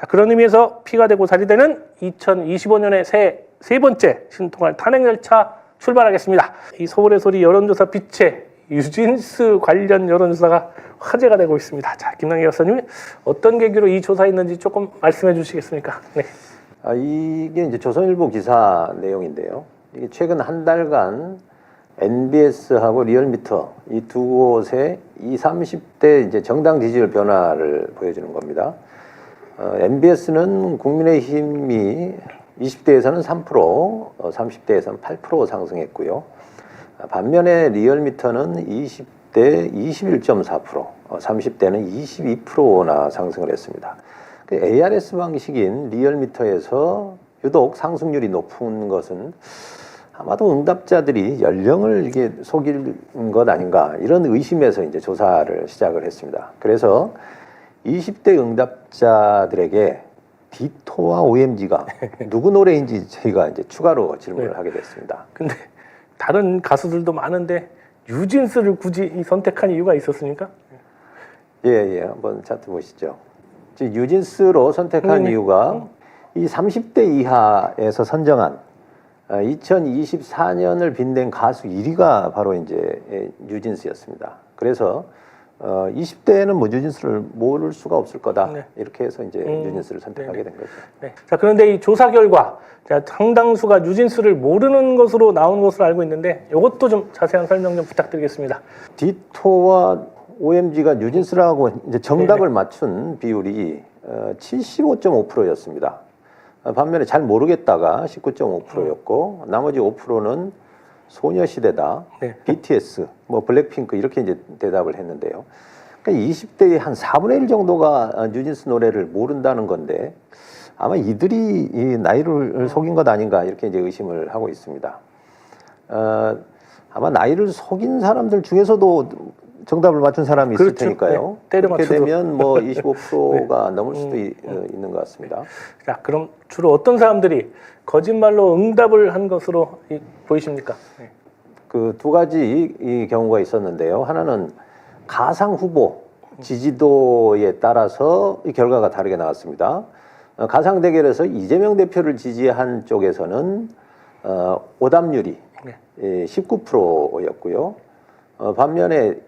자, 그런 의미에서 피가 되고 살이 되는 2025년의 세 번째 신통할 탄핵열차 출발하겠습니다. 이 서울의 소리 여론조사 빛의 뉴진스 관련 여론조사가 화제가 되고 있습니다. 자, 김남기 박사님이 어떤 계기로 이 조사했는지 조금 말씀해 주시겠습니까? 네. 이게 이제 조선일보 기사 내용인데요. 이게 최근 한 달간 NBS하고 리얼미터 이 두 곳의 20, 30대 이제 정당 지지율 변화를 보여주는 겁니다. NBS는 국민의힘이 20대에서는 3%, 30대에서는 8% 상승했고요. 반면에 리얼미터는 20대 21.4%, 30대는 22%나 상승을 했습니다. ARS 방식인 리얼미터에서 유독 상승률이 높은 것은 아마도 응답자들이 연령을 이게 속인 것 아닌가 이런 의심에서 이제 조사를 시작을 했습니다. 그래서 20대 응답자들에게 디토와 OMG가 누구 노래인지 저희가 이제 추가로 질문을 하게 됐습니다. 근데 다른 가수들도 많은데 뉴진스를 굳이 선택한 이유가 있었습니까? 예, 한번 차트 보시죠. 뉴진스로 선택한 이유가 이 30대 이하에서 선정한 2024년을 빛낸 가수 1위가 바로 이제 뉴진스였습니다. 그래서 20대에는 뭐 뉴진스를 모를 수가 없을 거다. 네. 이렇게 해서 이제 뉴진스를 선택하게 된 거죠. 네. 자, 그런데 이 조사 결과 상당수가 뉴진스를 모르는 것으로 나온 것으로 알고 있는데 이것도 좀 자세한 설명 좀 부탁드리겠습니다. 디토와 OMG가 뉴진스라고 이제 정답을 맞춘 비율이 75.5%였습니다. 반면에 잘 모르겠다가 19.5%였고 나머지 5%는 소녀시대다, BTS, 뭐 블랙핑크 이렇게 이제 대답을 했는데요. 그러니까 20대의 한 4분의 1 정도가 뉴진스 노래를 모른다는 건데 아마 이들이 이 나이를 속인 것 아닌가 이렇게 이제 의심을 하고 있습니다. 아마 나이를 속인 사람들 중에서도 정답을 맞춘 사람이 있을 테니까요. 그렇게 되면 뭐 25%가 넘을 수도 있는 것 같습니다. 자, 그럼 주로 어떤 사람들이 거짓말로 응답을 한 것으로 보이십니까? 그 두 가지 이 경우가 있었는데요. 하나는 가상 후보 지지도에 따라서 이 결과가 다르게 나왔습니다. 가상 대결에서 이재명 대표를 지지한 쪽에서는 오답률이 19%였고요. 반면에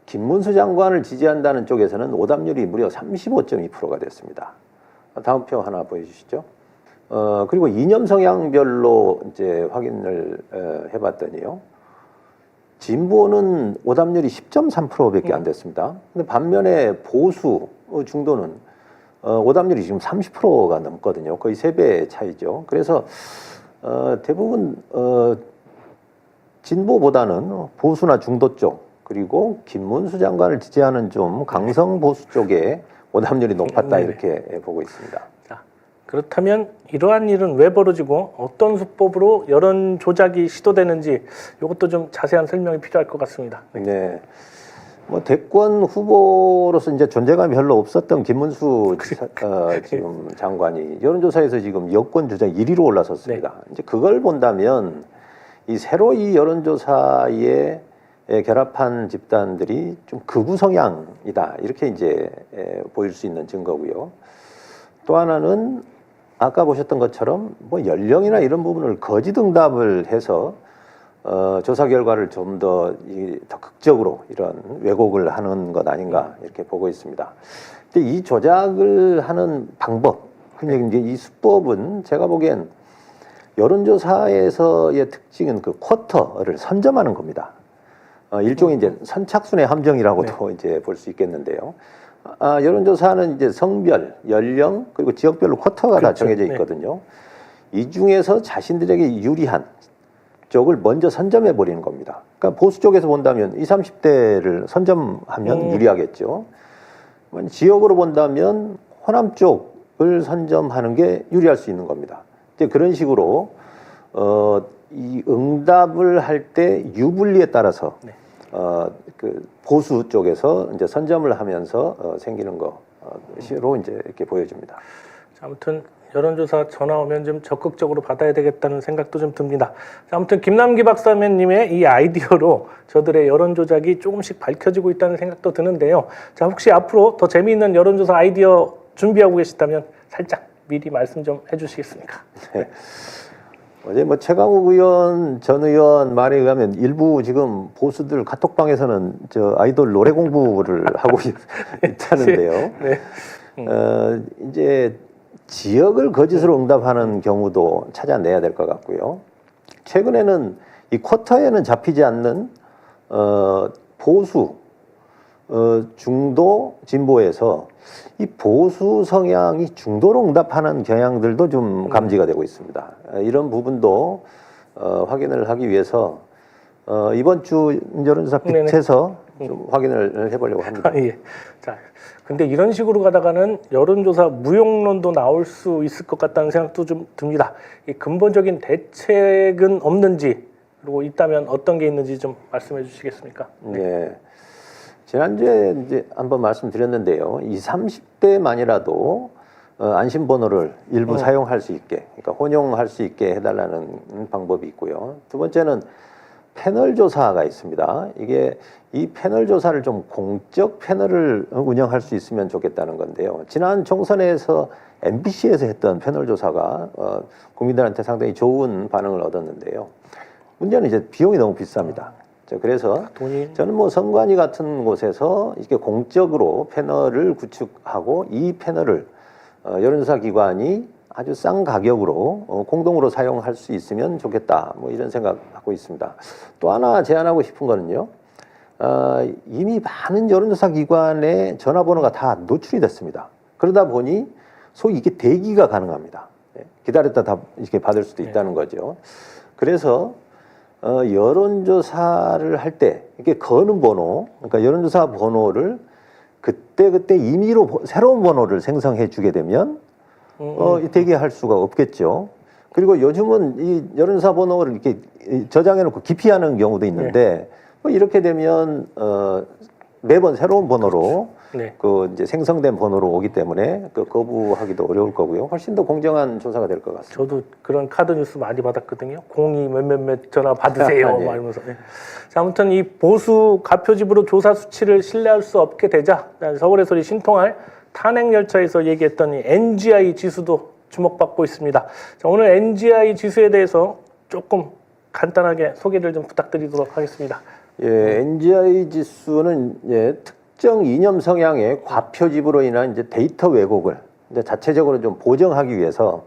김문수 장관을 지지한다는 쪽에서는 오답률이 무려 35.2%가 됐습니다. 다음 표 하나 보여주시죠. 그리고 이념 성향별로 이제 확인을 해봤더니요. 진보는 오답률이 10.3%밖에 안 됐습니다. 근데 반면에 보수 중도는 오답률이 지금 30%가 넘거든요. 거의 3배 차이죠. 그래서 대부분 진보보다는 보수나 중도 쪽 그리고 김문수 장관을 지지하는 좀 강성 보수 쪽에 오답률이 높았다 이렇게 보고 있습니다. 자, 그렇다면 이러한 일은 왜 벌어지고 어떤 수법으로 여론 조작이 시도되는지 이것도 좀 자세한 설명이 필요할 것 같습니다. 네. 뭐 대권 후보로서 이제 존재감이 별로 없었던 김문수 지금 장관이 여론조사에서 지금 여권 주자 1위로 올라섰습니다. 이제 그걸 본다면 이 새로 이 여론조사에 결합한 집단들이 좀 극우 성향이다 이렇게 이제 보일 수 있는 증거고요. 또 하나는 아까 보셨던 것처럼 뭐 연령이나 이런 부분을 거짓 응답을 해서 조사 결과를 좀 더 극적으로 이런 왜곡을 하는 것 아닌가 이렇게 보고 있습니다. 근데 이 조작을 하는 방법, 이제 이 수법은 제가 보기엔 여론조사에서의 특징은 그 쿼터를 선점하는 겁니다. 일종의 이제 선착순의 함정이라고도 이제 볼 수 있겠는데요. 여론조사는 이제 성별, 연령 그리고 지역별로 쿼터가 다 정해져 있거든요. 이 중에서 자신들에게 유리한 쪽을 먼저 선점해 버리는 겁니다. 그러니까 보수 쪽에서 본다면 20, 30대를 선점하면 유리하겠죠. 지역으로 본다면 호남 쪽을 선점하는 게 유리할 수 있는 겁니다. 이제 그런 식으로 이 응답을 할 때 유불리에 따라서 그 보수 쪽에서 이제 선점을 하면서 생기는 것으로 이제 이렇게 보여집니다. 자, 아무튼 여론조사 전화 오면 좀 적극적으로 받아야 되겠다는 생각도 좀 듭니다. 자, 아무튼 김남기 박사님의 이 아이디어로 저들의 여론 조작이 조금씩 밝혀지고 있다는 생각도 드는데요. 자, 혹시 앞으로 더 재미있는 여론조사 아이디어 준비하고 계시다면 살짝 미리 말씀 좀 해주시겠습니까? 네. 어제 뭐 최강욱 의원 전 의원 말에 의하면 일부 지금 보수들 카톡방에서는 저 아이돌 노래 공부를 하고 있다는데요. 네. 이제 지역을 거짓으로 응답하는 경우도 찾아내야 될 것 같고요. 최근에는 이 쿼터에는 잡히지 않는 보수, 중도, 진보에서 이 보수 성향이 중도로 응답하는 경향들도 좀 감지가 되고 있습니다. 이런 부분도 확인을 하기 위해서 이번 주 여론조사 빛에서 좀 확인을 해보려고 합니다. 예. 자, 근데 이런 식으로 가다가는 여론조사 무용론도 나올 수 있을 것 같다는 생각도 좀 듭니다. 이 근본적인 대책은 없는지, 그리고 있다면 어떤 게 있는지 좀 말씀해 주시겠습니까? 네. 지난주에 이제 한번 말씀드렸는데요. 20, 30대만이라도 안심번호를 일부 사용할 수 있게, 그러니까 혼용할 수 있게 해달라는 방법이 있고요. 두 번째는 패널 조사가 있습니다. 이게 이 패널 조사를 좀 공적 패널을 운영할 수 있으면 좋겠다는 건데요. 지난 총선에서 MBC에서 했던 패널 조사가 국민들한테 상당히 좋은 반응을 얻었는데요. 문제는 이제 비용이 너무 비쌉니다. 그래서 저는 뭐 선관위 같은 곳에서 이렇게 공적으로 패널을 구축하고 이 패널을 여론조사 기관이 아주 싼 가격으로 공동으로 사용할 수 있으면 좋겠다. 뭐 이런 생각하고 있습니다. 또 하나 제안하고 싶은 거는요. 이미 많은 여론조사 기관의 전화번호가 다 노출이 됐습니다. 그러다 보니 소위 이게 대기가 가능합니다. 기다렸다 다 이렇게 받을 수도 있다는 거죠. 그래서 여론조사를 할 때 이렇게 거는 번호, 그러니까 여론조사 번호를 그때 임의로 새로운 번호를 생성해 주게 되면 대기할 수가 없겠죠. 그리고 요즘은 이 여론조사 번호를 이렇게 저장해 놓고 기피하는 경우도 있는데 뭐 이렇게 되면 매번 새로운 번호로 그 이제 생성된 번호로 오기 때문에 그 거부하기도 어려울 거고요. 훨씬 더 공정한 조사가 될 것 같습니다. 저도 그런 카드 뉴스 많이 받았거든요. 02 몇몇몇 전화 받으세요. 네. 말면서. 자, 아무튼 이 보수 가표집으로 조사 수치를 신뢰할 수 없게 되자 서울의 소리 신통할 탄핵 열차에서 얘기했던 이 NGI 지수도 주목받고 있습니다. 자, 오늘 NGI 지수에 대해서 조금 간단하게 소개를 좀 부탁드리도록 하겠습니다. 예, NGI 지수는 특정 이념 성향의 과표집으로 인한 이제 데이터 왜곡을 이제 자체적으로 좀 보정하기 위해서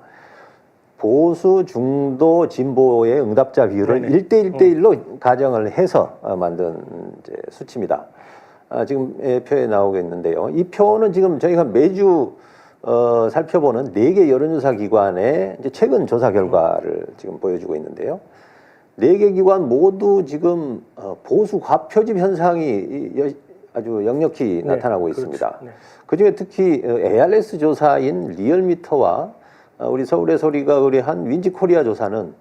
보수, 중도, 진보의 응답자 비율을 1대1로 가정을 해서 만든 이제 수치입니다. 지금 표에 나오고 있는데요. 이 표는 지금 저희가 매주 살펴보는 4개 여론조사 기관의 이제 최근 조사 결과를 지금 보여주고 있는데요. 4개 기관 모두 지금 보수 과표집 현상이 아주 역력히 나타나고 있습니다. 그중에 특히 ARS 조사인 리얼미터와 우리 서울의 소리가 의뢰한 윈지코리아 조사는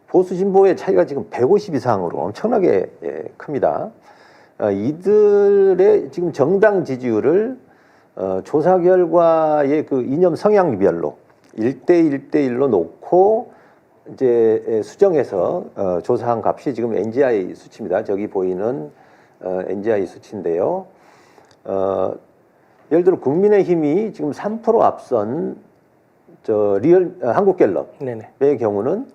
보수 진보의 차이가 지금 150 이상으로 엄청나게 큽니다. 이들의 지금 정당 지지율을 조사 결과의 그 이념 성향별로 1대1로 놓고 이제 수정해서 조사한 값이 지금 NGI 수치입니다. 저기 보이는 NGI 수치인데요. 예를 들어 국민의힘이 지금 3% 앞선 한국갤럽의 경우는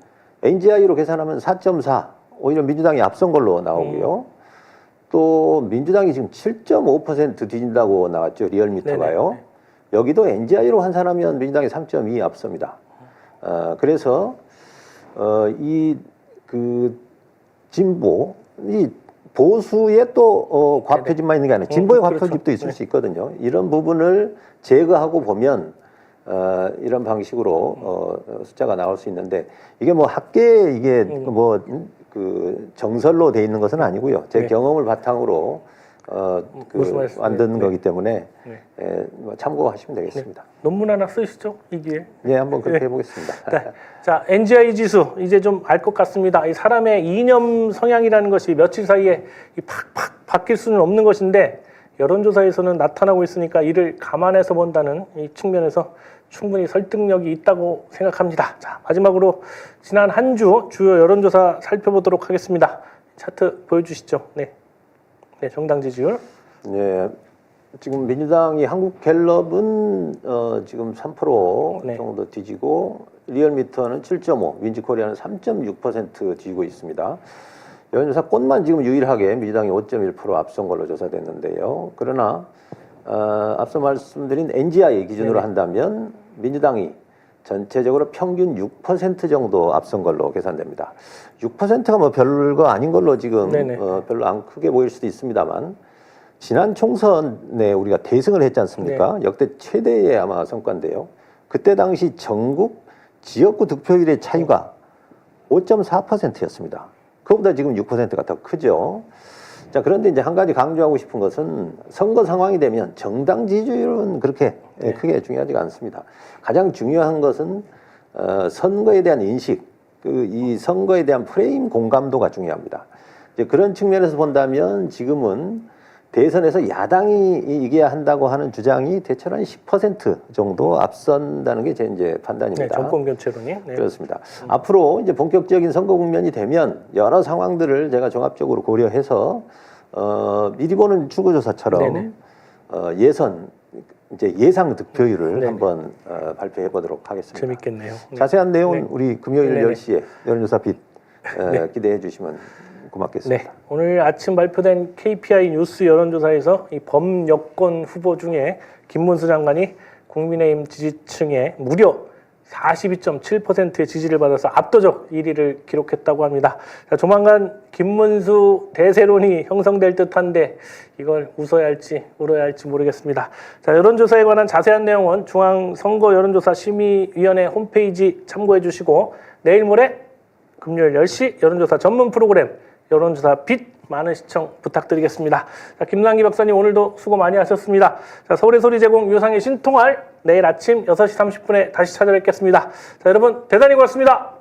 NGI로 계산하면 4.4, 오히려 민주당이 앞선 걸로 나오고요. 또 민주당이 지금 7.5% 뒤진다고 나왔죠. 리얼미터가요. 네네. 여기도 NGI로 환산하면 민주당이 3.2 앞섭니다. 그래서 진보, 이 보수의 또 과표집만 있는 게 아니라 진보의 과표집도 있을 수 있거든요. 이런 부분을 제거하고 보면 이런 방식으로 숫자가 나올 수 있는데 이게 뭐 학계에 이게 그 정설로 돼 있는 것은 아니고요. 제 경험을 바탕으로 만든 거기 때문에 참고하시면 되겠습니다. 논문 하나 쓰시죠, 이게? 네, 한번 그렇게 해보겠습니다. 자, NGI 지수 이제 좀 알 것 같습니다. 이 사람의 이념 성향이라는 것이 며칠 사이에 팍팍 바뀔 수는 없는 것인데 여론조사에서는 나타나고 있으니까 이를 감안해서 본다는 이 측면에서 충분히 설득력이 있다고 생각합니다. 자, 마지막으로 지난 한 주 주요 여론조사 살펴보도록 하겠습니다. 차트 보여주시죠. 네, 정당 지지율. 네, 지금 민주당이 한국갤럽은 지금 3% 네. 정도 뒤지고 리얼미터는 7.5, 민지코리아는 3.6% 뒤지고 있습니다. 여론조사 꽃만 지금 유일하게 민주당이 5.1% 앞선 걸로 조사됐는데요. 그러나 앞서 말씀드린 NGI 기준으로 네네. 한다면 민주당이 전체적으로 평균 6% 정도 앞선 걸로 계산됩니다. 6%가 뭐 별거 아닌 걸로 지금 네네. 별로 안 크게 보일 수도 있습니다만 지난 총선에 우리가 대승을 했지 않습니까? 역대 최대의 아마 성과인데요. 그때 당시 전국 지역구 득표율의 차이가 5.4%였습니다. 그보다 지금 6%가 더 크죠. 자, 그런데 이제 한 가지 강조하고 싶은 것은 선거 상황이 되면 정당 지지율은 그렇게 크게 중요하지가 않습니다. 가장 중요한 것은 선거에 대한 인식, 이 선거에 대한 프레임 공감도가 중요합니다. 이제 그런 측면에서 본다면 지금은 대선에서 야당이 이겨야 한다고 하는 주장이 대체로 한 10% 정도 앞선다는 게 제 이제 판단입니다. 네, 정권 교체론이. 네. 그렇습니다. 앞으로 이제 본격적인 선거 국면이 되면 여러 상황들을 제가 종합적으로 고려해서 미리 보는 출구조사처럼 네네. 예선 이제 예상 득표율을 네네. 한번 발표해 보도록 하겠습니다. 재밌겠네요. 네. 자세한 내용은 네. 우리 금요일 네네. 10시에 여론조사 빛 네. 기대해 주시면 고맙겠습니다. 네, 오늘 아침 발표된 KPI 뉴스 여론조사에서 이 범여권 후보 중에 김문수 장관이 국민의힘 지지층에 무려 42.7%의 지지를 받아서 압도적 1위를 기록했다고 합니다. 자, 조만간 김문수 대세론이 형성될 듯한데 이걸 웃어야 할지 울어야 할지 모르겠습니다. 자, 여론조사에 관한 자세한 내용은 중앙선거여론조사심의위원회 홈페이지 참고해 주시고 내일 모레 금요일 10시 여론조사 전문 프로그램 여론조사 빛 많은 시청 부탁드리겠습니다. 자, 김남기 박사님 오늘도 수고 많이 하셨습니다. 자, 서울의 소리 제공 유상의 신통할 내일 아침 6시 30분에 다시 찾아뵙겠습니다. 자, 여러분 대단히 고맙습니다.